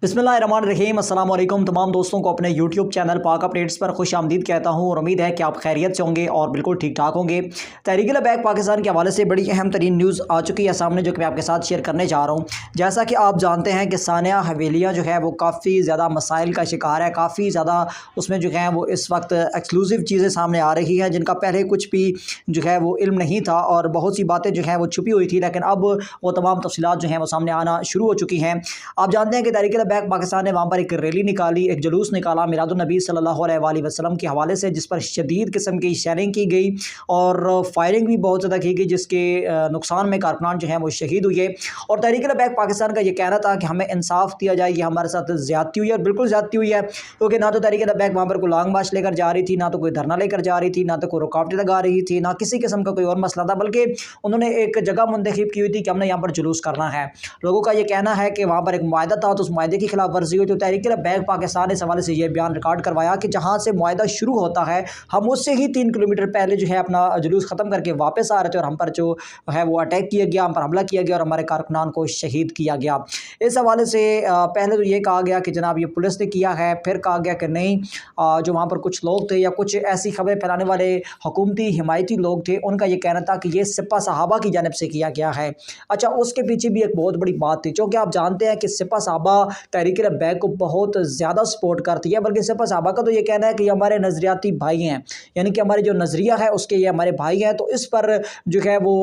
बिस्मिल्लाहिर्रहमानिर्रहीम। अस्सलाम वालेकुम तमाम दोस्तों को अपने YouTube चैनल पाक अपडेट्स पर खुश आमदीद कहता हूँ और उम्मीद है कि आप खैरियत से होंगे और बिल्कुल ठीक ठाक होंगे। तहरीक लबैक पाकिस्तान के हवाले से बड़ी अहम तरीन न्यूज़ आ चुकी है सामने, जो कि मैं आपके साथ शेयर करने जा रहा हूँ। जैसा कि आप जानते हैं कि सानिया हवेलियाँ जो है वो काफ़ी ज़्यादा मसाइल का शिकार है, काफ़ी ज़्यादा उसमें जो है वो इस वक्त एक्सक्लूसिव चीज़ें सामने आ रही हैं जिनका पहले कुछ भी जो है वो इल्म नहीं था और बहुत सी बातें जो है वो छुपी हुई थी, लेकिन अब वो तमाम तफसीलात जो हैं वो सामने आना शुरू हो चुकी हैं। आप जानते हैं कि तहरीक लबैक पाकिस्तान ने वहाँ पर एक रैली निकाली, एक जुलूस निकाला मिलादुन नबी सल्लल्लाहु अलैहि वसल्लम के हवाले से, जिस पर शदीद किस्म की शेयरिंग की गई और फायरिंग भी बहुत ज़्यादा की गई, जिसके नुकसान में कारकुनान जो हैं वो शहीद हुए। और तहरीक लबैक पाकिस्तान का ये कहना था कि हमें इंसाफ दिया जाए, ये हमारे साथ ज़्यादती हुई है और बिल्कुल ज़्यादती हुई है, क्योंकि ना तो तहरीक लबैक वहाँ पर कोई लॉन्ग मार्च लेकर जा रही थी, ना तो कोई धरना लेकर जा रही थी, ना तो कोई रुकावटें लगा रही थी, ना किसी किस्म का कोई और मसला था, बल्कि उन्होंने एक जगह मुंतखब की हुई थी कि हमने यहाँ पर जुलूस करना है। लोगों का ये कहना है कि वहाँ पर एक मुआहदा था तो उस मुआहदे की खिलाफ वर्जी हुई। तो तहरीक लबैक पाकिस्तान ने इस हवाले से ये बयान रिकॉर्ड करवाया कि जहाँ से मुआहदा शुरू होता है हम उससे ही 3 किलोमीटर पहले जो है अपना जुलूस ख़त्म करके वापस आ रहे थे और हम पर जो है वो अटैक किया गया, हम पर हमला किया गया और हमारे कारकुनान को शहीद किया गया। इस हवाले से पहले तो ये कहा गया कि जनाब ये पुलिस ने किया है, फिर कहा गया कि नहीं, जो वहाँ पर कुछ लोग थे या कुछ ऐसी खबरें फैलाने वाले हुकूमती हिमायती लोग थे, उनका ये कहना था कि ये सिपा सहाबा की जानिब से किया गया है। अच्छा, उसके पीछे भी एक बहुत बड़ी बात थी, क्योंकि आप जानते हैं कि सिपा सहाबा तहरीक लबैक को बहुत ज़्यादा सपोर्ट करती है, बल्कि सिपा सहाबा का तो ये कहना है कि ये हमारे नज़रियाती भाई हैं, यानी कि हमारे जो नज़रिया है उसके ये हमारे भाई हैं। तो इस पर जो है वो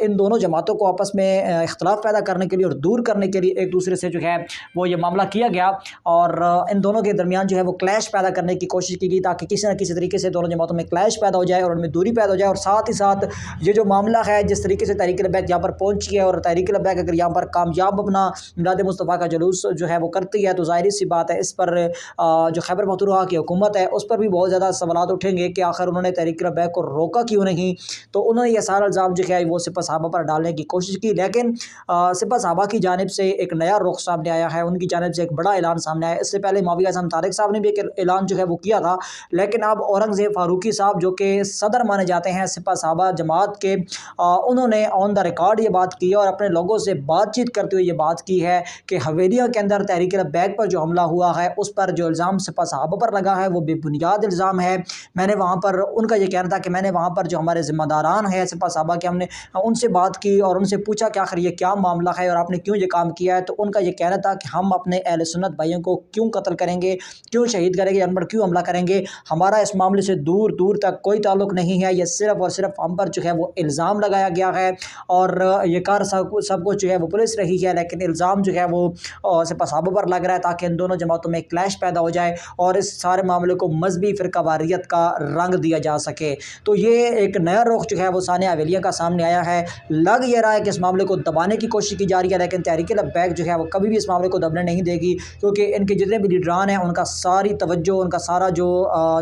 इन दोनों जमातों को आपस में इख्तलाफ पैदा करने के लिए और दूर करने के लिए एक दूसरे से जो है वो ये मामला किया गया और इन दोनों के दरमियान जो है वो क्लैश पैदा करने की कोशिश की गई, ताकि किसी न किसी तरीके से दोनों जमातों में क्लैश पैदा हो जाए और उनमें दूरी पैदा हो जाए। और साथ ही साथ ये जो मामला है, जिस तरीके से तहरीक लबैक यहाँ पर पहुँची है और तहरीक लबैक अगर यहाँ पर कामयाब अपना मिलाद मुस्तफ़ा का जुलूस जो है वो करती है, तो ज़ाहिर सी बात है इस पर जो खैबर पख्तूनख्वा की हुकूमत है उस पर भी बहुत ज़्यादा सवालात उठेंगे कि आखिर उन्होंने तहरीक लबैक को रोका क्यों नहीं। तो उन्होंने ये सारा इल्ज़ाम जो है वो सिपा सहाबा पर डालने की कोशिश की, लेकिन सिपा सहाबा की जानिब से एक नया रुख सामने आया है, उनकी जानिब से एक बड़ा ऐलान सामने आया। इससे पहले मौलवी आज़म तारिक साहब ने भी एक ऐलान जो है वो किया था, लेकिन अब औरंगज़ेब फारूकी साहब जो कि सदर माने जाते हैं सिपा सहाबा जमात के, उन्होंने ऑन द रिकॉर्ड ये बात की और अपने लोगों से बातचीत करते हुए ये बात की है कि हवेलियों के अंदर तहरीक लबैक पर जो हमला हुआ है उस पर जो इल्ज़ाम सिपा सहाबा पर लगा है वो बेबुनियाद इल्ज़ाम है। मैंने वहाँ पर, उनका ये कहना था कि मैंने वहाँ पर जो हमारे ज़िम्मेदारान हैं सिपा सहाबा के, हमने उनसे बात की और उनसे पूछा कि आखिर ये क्या मामला है और आपने क्यों ये काम किया है। तो उनका ये कहना था कि हम अपने अहले सुन्नत भाइयों को क्यों कत्ल करेंगे, क्यों शहीद करेंगे, उन पर क्यों हमला करेंगे, हमारा इस मामले से दूर दूर तक कोई ताल्लुक़ नहीं है, ये सिर्फ़ और सिर्फ हम पर जो है वो इल्ज़ाम लगाया गया है और ये कार सब कुछ जो है वो पुलिस रही है, लेकिन इल्ज़ाम जो है वो सिपा सहाबा पर लग रहा है ताकि इन दोनों जमातों में क्लैश पैदा हो जाए और इस सारे मामले को मजहबी फ़िरकावारियत का रंग दिया जा सके। तो ये एक नया रुख जो है वो सानिया हवेलियाँ का सामने आया है। लग ये रहा है कि इस मामले को दबाने की कोशिश की जा रही है, लेकिन तहरीक लबैक जो है वो कभी भी इस मामले को दबने नहीं देगी, क्योंकि इनके जितने भी लीडरान हैं उनका सारी तवज्जो, उनका सारा जो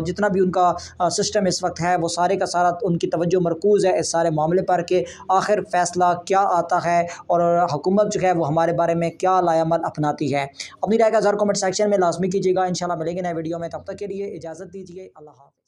जितना भी उनका सिस्टम इस वक्त है वो सारे का सारा उनकी तवज्जो मरकूज़ है इस सारे मामले पर कि आखिर फ़ैसला क्या आता है और हुकूमत जो है वो हमारे बारे में क्या लाएअमल अपनाती है। अपनी राय का ज़रूर कमेंट सेक्शन में लाजमी कीजिएगा। इंशाल्लाह मिलेंगे नए वीडियो में, तब तक के लिए इजाज़त दीजिए। अल्लाह हाफ़िज़।